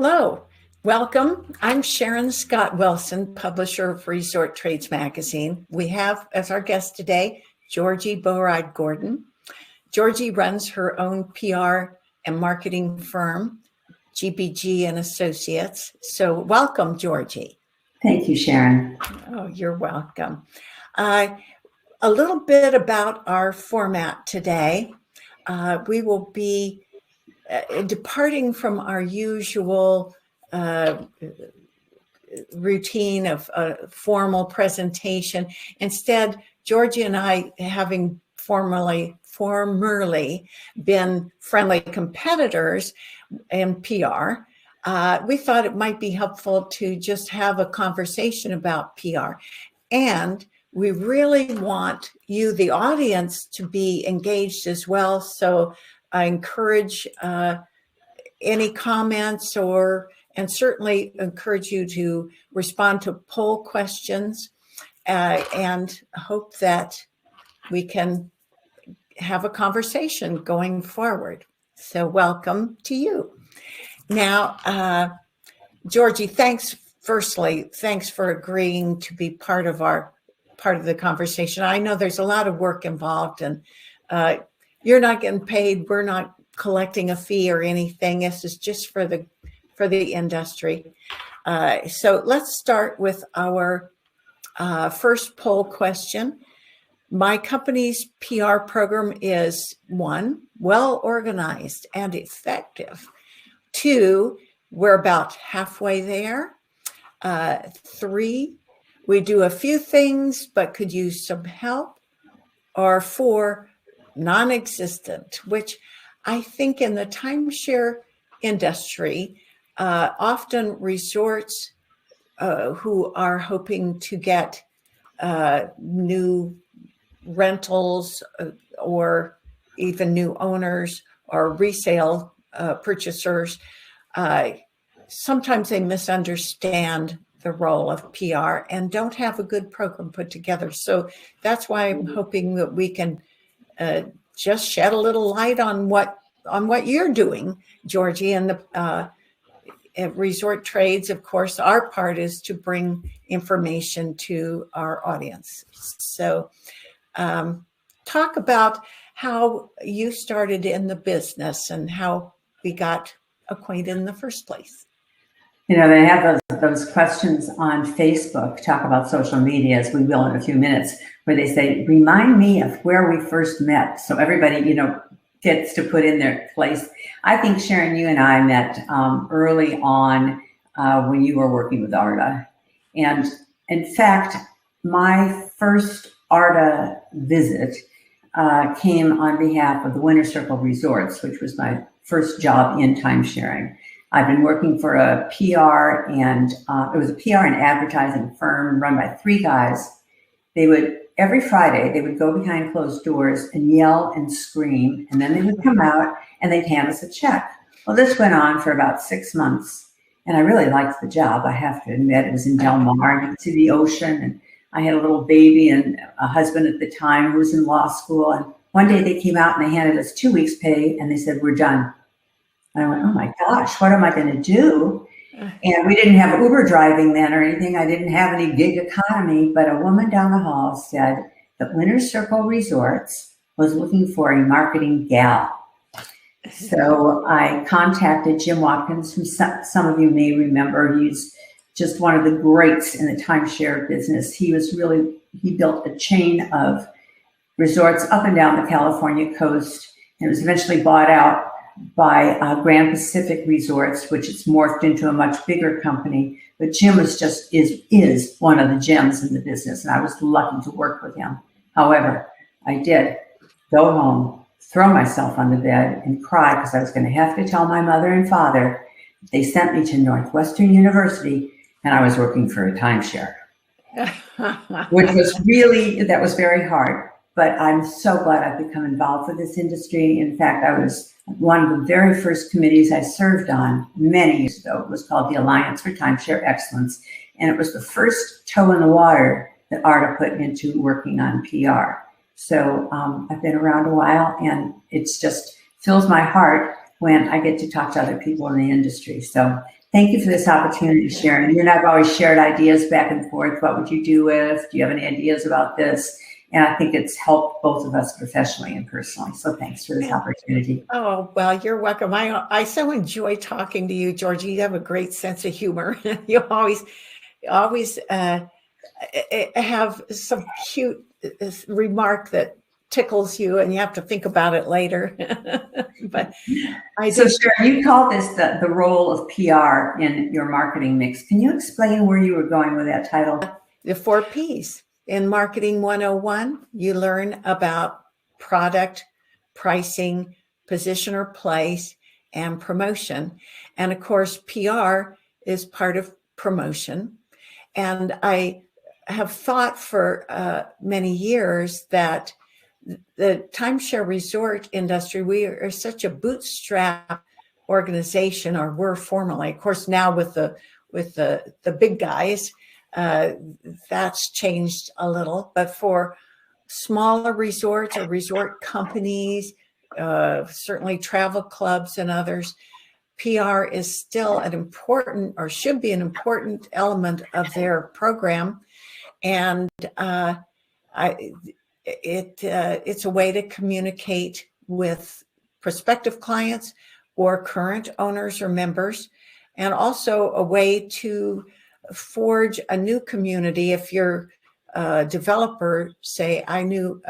Hello, welcome. I'm Sharon Scott Wilson, publisher of Resort Trades Magazine. We have as our guest today, Georgi Bohrod Gordon. Georgi runs her own PR and marketing firm, GBG Associates. So welcome, Georgi. Thank you, Sharon. Oh, you're welcome. A little bit about our format today. We will be departing from our usual routine of formal presentation. Instead, Georgi and I, having formerly been friendly competitors in PR, we thought it might be helpful to just have a conversation about PR. And we really want you, the audience, to be engaged as well. So I encourage any comments and certainly encourage you to respond to poll questions and hope that we can have a conversation going forward. So welcome to you. Now, Georgi, thanks for agreeing to be part of the conversation. I know there's a lot of work involved, and you're not getting paid. We're not collecting a fee or anything. This is just for the industry. So let's start with our first poll question. My company's PR program is 1, well organized and effective. 2, we're about halfway there. 3, we do a few things but could use some help. Or 4, non-existent, which I think in the timeshare industry, often resorts who are hoping to get new rentals or even new owners or resale purchasers, sometimes they misunderstand the role of PR and don't have a good program put together. So that's why I'm hoping that we can just shed a little light on what you're doing, Georgi, and the Resort Trades. Of course, our part is to bring information to our audience. So talk about how you started in the business and how we got acquainted in the first place. You know, they have those questions on Facebook, talk about social media, as we will in a few minutes, where they say, remind me of where we first met. So everybody, gets to put in their place. I think, Sharon, you and I met early on when you were working with ARDA. And in fact, my first ARDA visit came on behalf of the Winter Circle Resorts, which was my first job in timesharing. I've been working for a PR and it was a PR and advertising firm run by 3 guys. Every Friday, they would go behind closed doors and yell and scream, and then they would come out and they'd hand us a check. Well, this went on for about 6 months, and I really liked the job, I have to admit. It was in Del Mar, and you could see the ocean, and I had a little baby and a husband at the time who was in law school, and one day they came out and they handed us 2 weeks' pay, and they said, we're done. And I went, oh my gosh, what am I going to do? And we didn't have Uber driving then or anything. I didn't have any gig economy, but a woman down the hall said that Winter Circle Resorts was looking for a marketing gal. So I contacted Jim Watkins, who some of you may remember. He's just one of the greats in the timeshare business. He built a chain of resorts up and down the California coast, and it was eventually bought out by Grand Pacific Resorts, which it's morphed into a much bigger company. But Jim is one of the gems in the business, and I was lucky to work with him. However, I did go home, throw myself on the bed, and cry because I was going to have to tell my mother and father they sent me to Northwestern University, and I was working for a timeshare, which was very hard. But I'm so glad I've become involved with this industry. In fact, I was one of the very first committees I served on many years ago. It was called the Alliance for Timeshare Excellence. And it was the first toe in the water that ARDA put into working on PR. So I've been around a while, and it's just fills my heart when I get to talk to other people in the industry. So Thank you for this opportunity, Sharon. You and I have always shared ideas back and forth. What would you do if? Do you have any ideas about this? And I think it's helped both of us professionally and personally. So thanks for this opportunity. Oh, well, you're welcome. I so enjoy talking to you, Georgie. You have a great sense of humor. You always have some cute remark that tickles you, and you have to think about it later. But so Sharon, you call this the role of PR in your marketing mix. Can you explain where you were going with that title? The 4 Ps. In Marketing 101, you learn about product, pricing, position or place, and promotion. And of course, PR is part of promotion. And I have thought for many years that the timeshare resort industry, we are such a bootstrap organization, or we're formerly. Of course, now with the big guys, that's changed a little. But for smaller resorts or resort companies, certainly travel clubs and others, PR is still an important, or should be an important element of their program. And it's a way to communicate with prospective clients or current owners or members, and also a way to forge a new community. If you're a developer, say, I knew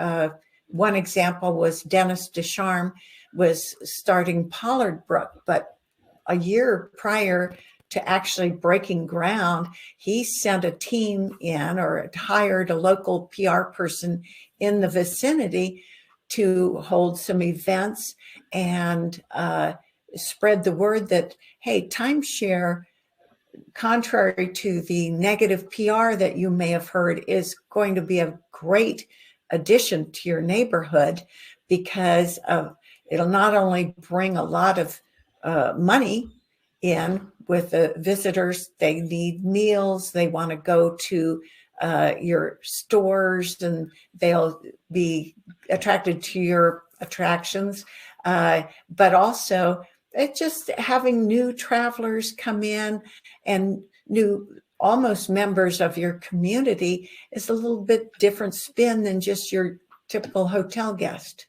one example was Dennis Descharmes was starting Pollard Brook, but a year prior to actually breaking ground, he sent a team in, or hired a local PR person in the vicinity to hold some events and spread the word that, hey, timeshare, contrary to the negative PR that you may have heard, is going to be a great addition to your neighborhood, because it'll not only bring a lot of money in with the visitors. They need meals. They want to go to your stores, and they'll be attracted to your attractions. But also, it's just having new travelers come in and new almost members of your community is a little bit different spin than just your typical hotel guest.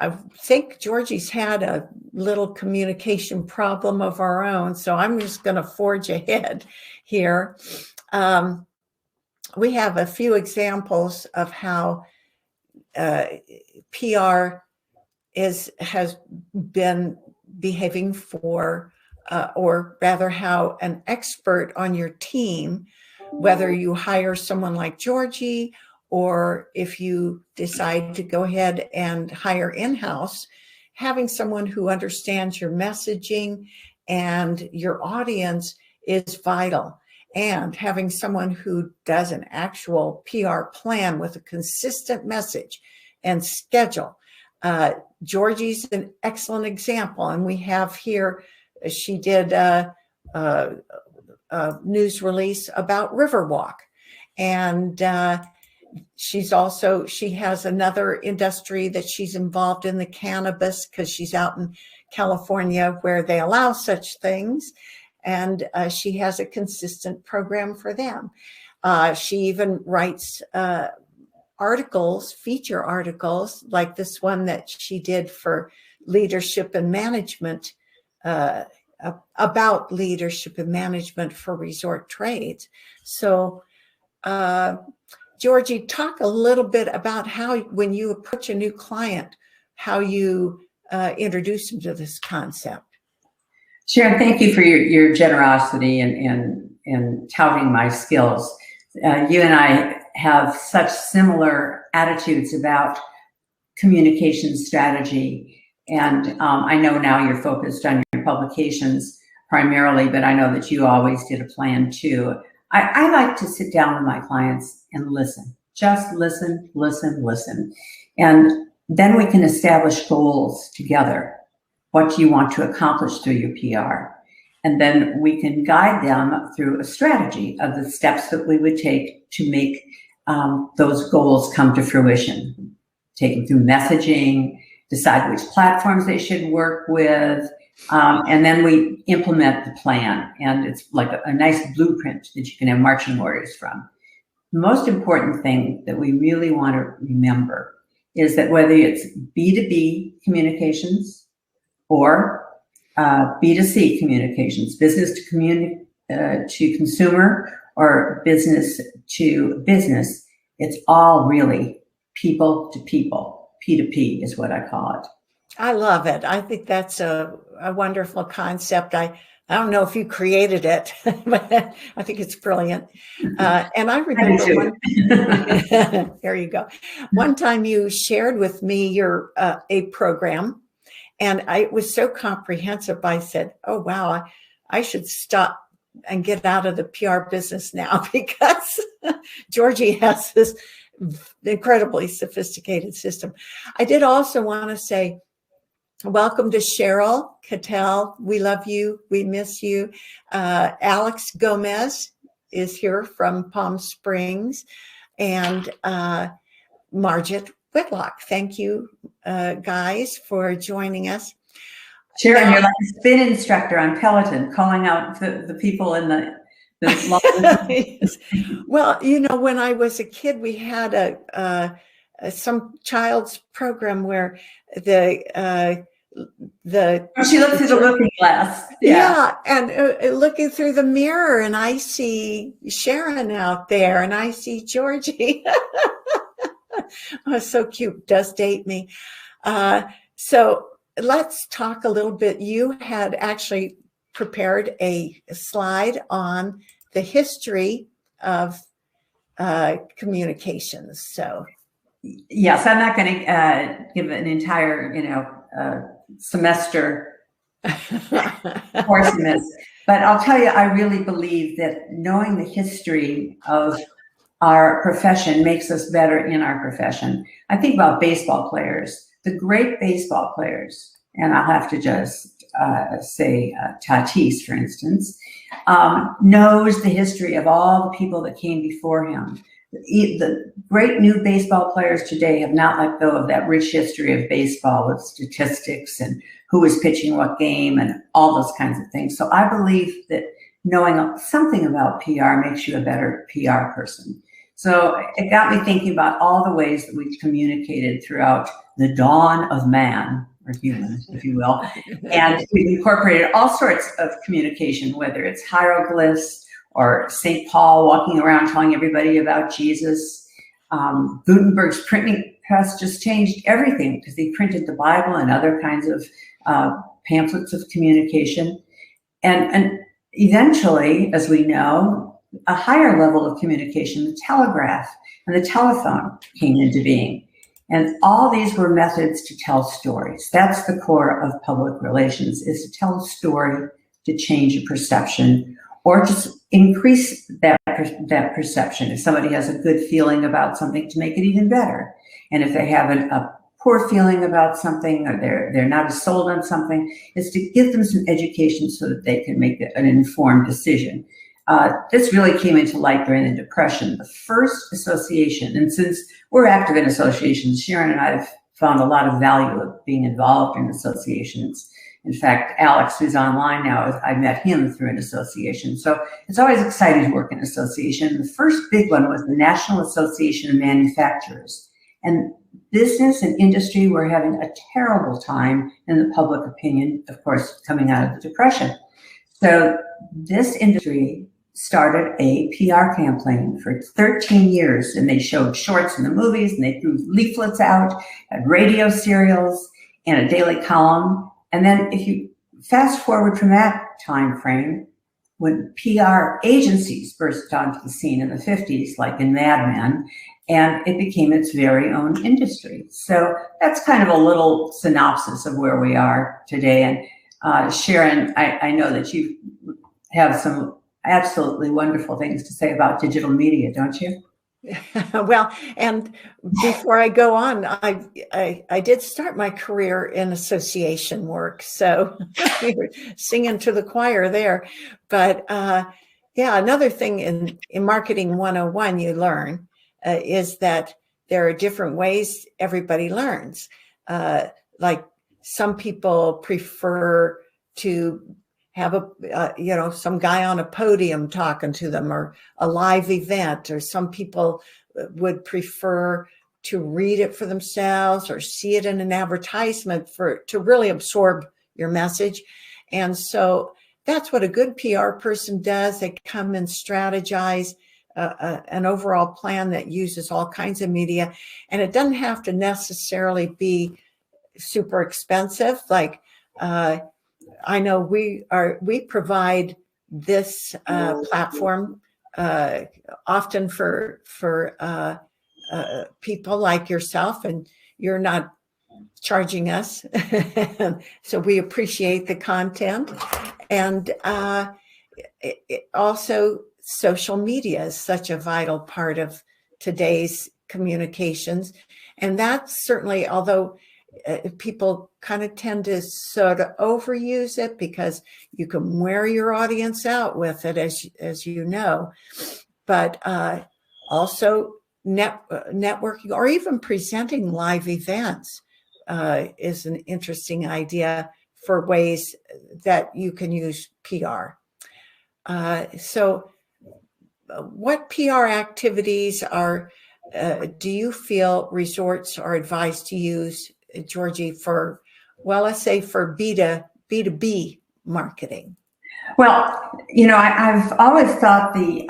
I think Georgie's had a little communication problem of our own, so I'm just going to forge ahead here. We have a few examples of how PR has been behaving for, or rather how an expert on your team, whether you hire someone like Georgie, or if you decide to go ahead and hire in-house, having someone who understands your messaging and your audience is vital. And having someone who does an actual PR plan with a consistent message and schedule. Georgie's an excellent example. And we have here, she did a news release about Riverwalk. And she has another industry that she's involved in, the cannabis, because she's out in California where they allow such things. And she has a consistent program for them. She even writes articles, feature articles, like this one that she did for leadership and management, about leadership and management for resort trades. So, Georgie, talk a little bit about how, when you approach a new client, how you introduce them to this concept. Sharon, thank you for your generosity in touting my skills. You and I have such similar attitudes about communication strategy. And I know now you're focused on your publications primarily, but I know that you always did a plan too. I like to sit down with my clients and listen. Just listen, listen, listen. And then we can establish goals together. What do you want to accomplish through your PR? And then we can guide them through a strategy of the steps that we would take to make those goals come to fruition. Take them through messaging, decide which platforms they should work with, And then we implement the plan, and it's like a nice blueprint that you can have marching orders from. The most important thing that we really want to remember is that whether it's B2B communications or B2C communications, business to consumer or business to business, it's all really people to people. P2P is what I call it. I love it. I think that's a wonderful concept. I don't know if you created it, but I think it's brilliant. And I remember there you go. One time you shared with me your a program, and it was so comprehensive. I said, "Oh wow, I should stop and get out of the PR business now because Georgie has this incredibly sophisticated system." I did also want to say, welcome to Cheryl Cattell. We love you. We miss you. Alex Gomez is here from Palm Springs, and Margit Whitlock. Thank you, guys, for joining us. Sharon, you're like a spin instructor on Peloton, calling out the people in the yes. Well, you know, when I was a kid, we had some child's program where she looked through the looking glass. Yeah, and looking through the mirror, and I see Sharon out there, and I see Georgie. Oh, so cute. Does date me. So let's talk a little bit. You had actually prepared a slide on the history of communications. So yes, I'm not going to give an entire, semester course in this, but I'll tell you, I really believe that knowing the history of our profession makes us better in our profession. I think about baseball players, the great baseball players, and I'll have to just say Tatis, for instance, knows the history of all the people that came before him. The great new baseball players today have not let go of that rich history of baseball with statistics and who was pitching what game and all those kinds of things. So I believe that knowing something about PR makes you a better PR person. So it got me thinking about all the ways that we've communicated throughout the dawn of man, or human, if you will. And we've incorporated all sorts of communication, whether it's hieroglyphs, or St. Paul walking around telling everybody about Jesus. Gutenberg's printing press just changed everything because he printed the Bible and other kinds of pamphlets of communication. And eventually, as we know, a higher level of communication, the telegraph and the telephone came into being. And all these were methods to tell stories. That's the core of public relations, is to tell a story, to change a perception, or just increase that perception. If somebody has a good feeling about something, to make it even better. And if they have a poor feeling about something, or they're not as sold on something, is to give them some education so that they can make an informed decision. This really came into light during the Depression, the first association. And since we're active in associations, Sharon and I have found a lot of value of being involved in associations. In fact, Alex, who's online now, I met him through an association. So it's always exciting to work in an association. The first big one was the National Association of Manufacturers. And business and industry were having a terrible time in the public opinion, of course, coming out of the Depression. So this industry started a PR campaign for 13 years, and they showed shorts in the movies, and they threw leaflets out, had radio serials, and a daily column. And then if you fast forward from that time frame, when PR agencies burst onto the scene in the 50s, like in Mad Men, and it became its very own industry. So that's kind of a little synopsis of where we are today. And Sharon, I know that you have some absolutely wonderful things to say about digital media, don't you? Well, and before I go on, I did start my career in association work, so we were singing to the choir there. But yeah, another thing in Marketing 101 you learn is that there are different ways everybody learns. Like some people prefer to have some guy on a podium talking to them, or a live event, or some people would prefer to read it for themselves or see it in an advertisement to really absorb your message. And so that's what a good PR person does. They come and strategize an overall plan that uses all kinds of media, and it doesn't have to necessarily be super expensive. Like I know we provide this platform often for people like yourself, and you're not charging us. So we appreciate the content. And also social media is such a vital part of today's communications. And that's certainly, although people kind of tend to sort of overuse it because you can wear your audience out with it, as you know, but also networking or even presenting live events is an interesting idea for ways that you can use PR. So what PR activities do you feel resorts are advised to use, Georgie, for, well, let's say for B2B marketing? Well, I've always thought the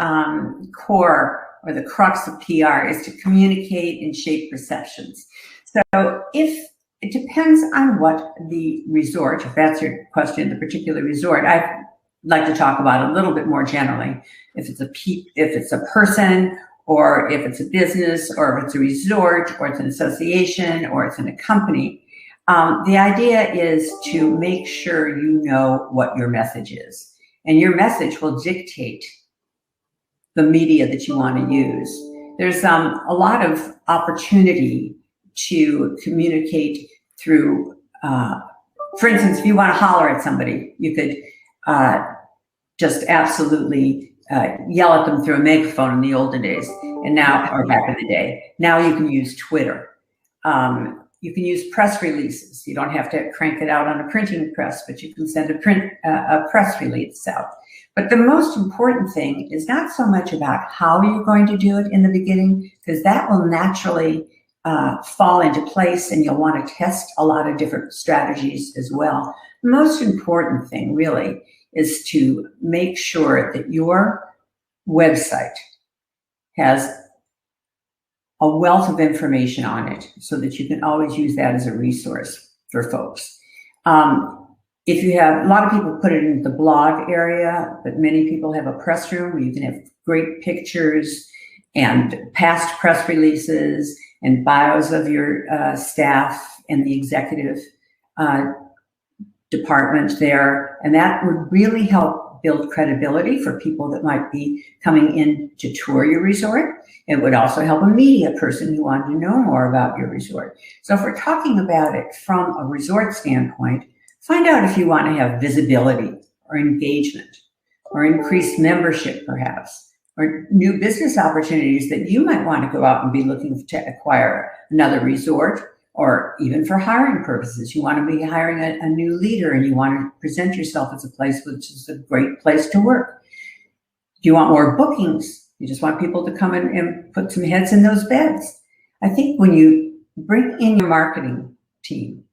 core or the crux of PR is to communicate and shape perceptions. So if it depends on what the resort, if that's your question, the particular resort, I'd like to talk about it a little bit more generally. If it's a person, or if it's a business, or if it's a resort, or it's an association, or it's in a company, the idea is to make sure you know what your message is. And your message will dictate the media that you want to use. There's a lot of opportunity to communicate through, for instance, if you want to holler at somebody, you could just absolutely yell at them through a megaphone in the olden days, and now, or back in the day. Now you can use Twitter. You can use press releases. You don't have to crank it out on a printing press, but you can send a press release out. But the most important thing is not so much about how you're going to do it in the beginning, because that will naturally fall into place, and you'll want to test a lot of different strategies as well. The most important thing really is to make sure that your website has a wealth of information on it so that you can always use that as a resource for folks. If you have, a lot of people put it in the blog area, but many people have a press room where you can have great pictures and past press releases and bios of your staff and the executive department there. And that would really help build credibility for people that might be coming in to tour your resort. It would also help a media person who wanted to know more about your resort. So if we're talking about it from a resort standpoint, find out if you want to have visibility or engagement or increased membership perhaps, or new business opportunities that you might want to go out and be looking to acquire another resort, or even for hiring purposes. You want to be hiring a new leader and you want to present yourself as a place which is a great place to work. Do you want more bookings? You just want people to come in and put some heads in those beds. I think when you bring in your marketing team,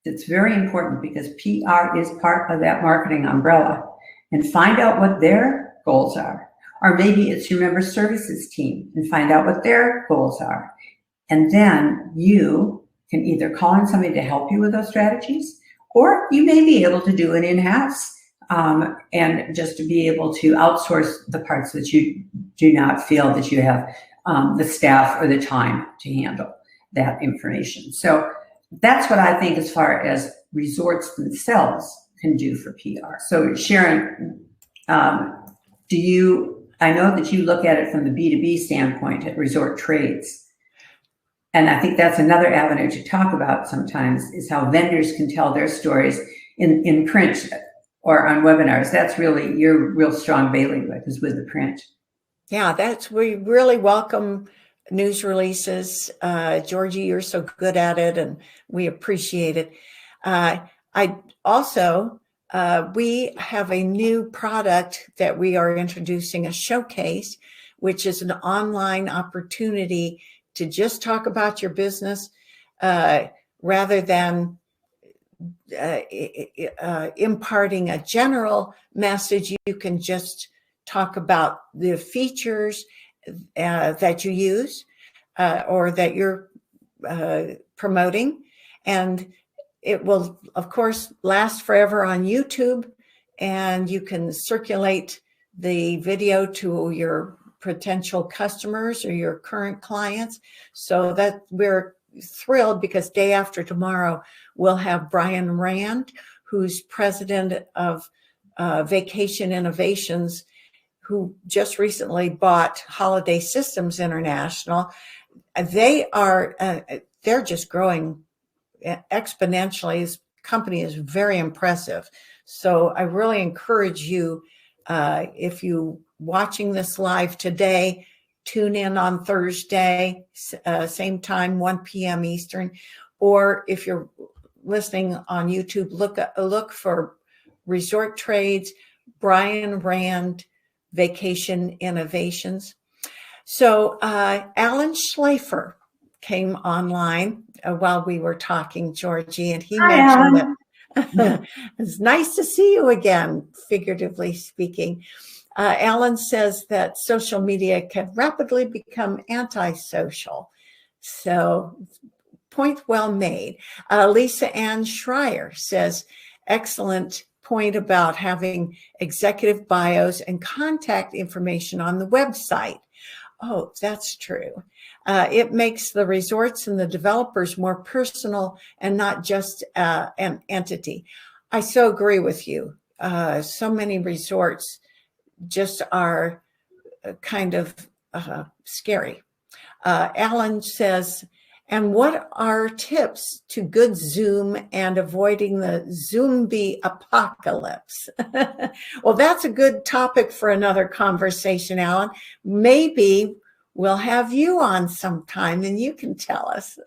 it's very important, because PR is part of that marketing umbrella, and find out what their goals are. Or maybe it's your member services team and find out what their goals are. And then you can either call in somebody to help you with those strategies, or you may be able to do it in-house and just to be able to outsource the parts that you do not feel that you have the staff or the time to handle that information. So that's what I think as far as resorts themselves can do for PR. So Sharon, I know that you look at it from the B2B standpoint at resort trades. And I think that's another avenue to talk about sometimes, is how vendors can tell their stories in print or on webinars. That's really your real strong bailiwick, is with the print. Yeah, we really welcome news releases. Georgie, you're so good at it, and we appreciate it. I also we have a new product that we are introducing, a showcase, which is an online opportunity to just talk about your business rather than imparting a general message. You can just talk about the features that you use or that you're promoting. And it will, of course, last forever on YouTube, and you can circulate the video to your potential customers or your current clients. So that we're thrilled, because day after tomorrow, we'll have Brian Rand, who's president of Vacation Innovations, who just recently bought Holiday Systems International. They're just growing exponentially. His company is very impressive. So I really encourage you, if you watching this live today, tune in on Thursday, same time, 1 p.m. Eastern, or if you're listening on YouTube, look for Resort Trades, Brian Rand, Vacation Innovations. So Alan Schlafer came online while we were talking, Georgie, and he mentioned that it's nice to see you again, figuratively speaking. Alan says that social media can rapidly become antisocial. So, point well made. Lisa Ann Schreier says, excellent point about having executive bios and contact information on the website. Oh, that's true. It makes the resorts and the developers more personal and not just an entity. I so agree with you. So many resorts just are kind of scary. Alan says, and what are tips to good Zoom and avoiding the Zombie apocalypse? Well, that's a good topic for another conversation, Alan. Maybe we'll have you on sometime and you can tell us.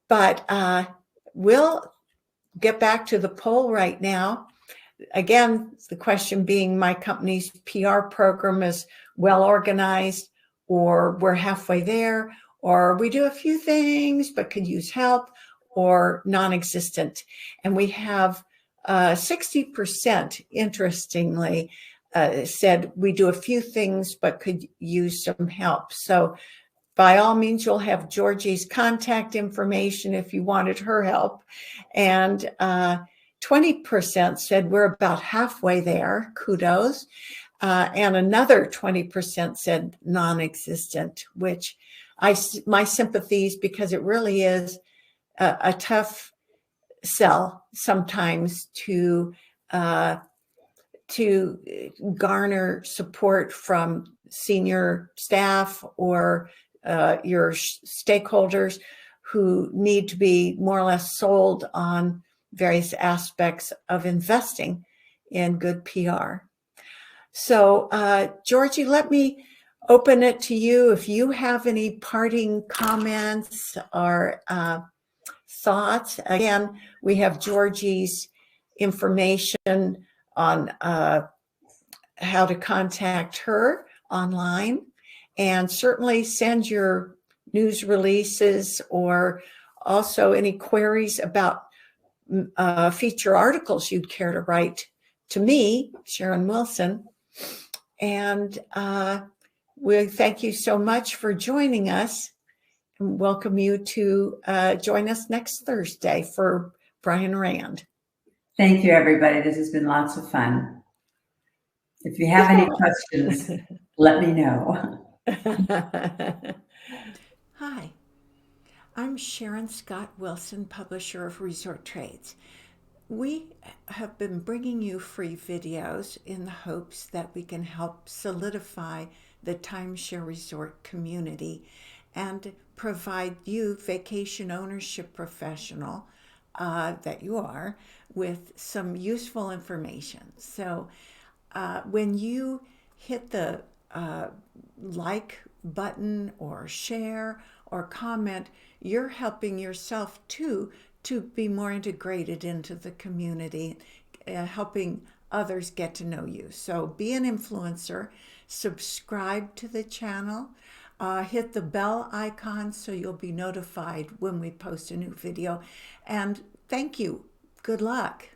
But we'll get back to the poll right now. Again, the question being, my company's PR program is well organized, or we're halfway there, or we do a few things but could use help, or non-existent. And we have 60%, interestingly, said we do a few things but could use some help. So by all means, you'll have Georgie's contact information if you wanted her help. And 20% said we're about halfway there, kudos. And another 20% said non-existent, which my sympathies, because it really is a tough sell sometimes to garner support from senior staff or your stakeholders who need to be more or less sold on various aspects of investing in good PR. So, Georgie, let me open it to you. If you have any parting comments or thoughts. Again, we have Georgie's information on how to contact her online, and certainly send your news releases or also any queries about feature articles you'd care to write to me, Sharon Wilson. And we thank you so much for joining us, and welcome you to join us next Thursday for Brian Rand. Thank you, everybody. This has been lots of fun. If you have any questions, let me know. Hi, I'm Sharon Scott Wilson, publisher of Resort Trades. We have been bringing you free videos in the hopes that we can help solidify the timeshare resort community and provide you, vacation ownership professional that you are, with some useful information. So when you hit the like button or share or comment, you're helping yourself too to be more integrated into the community, helping others get to know you. So be an influencer, subscribe to the channel, hit the bell icon so you'll be notified when we post a new video. And thank you. Good luck.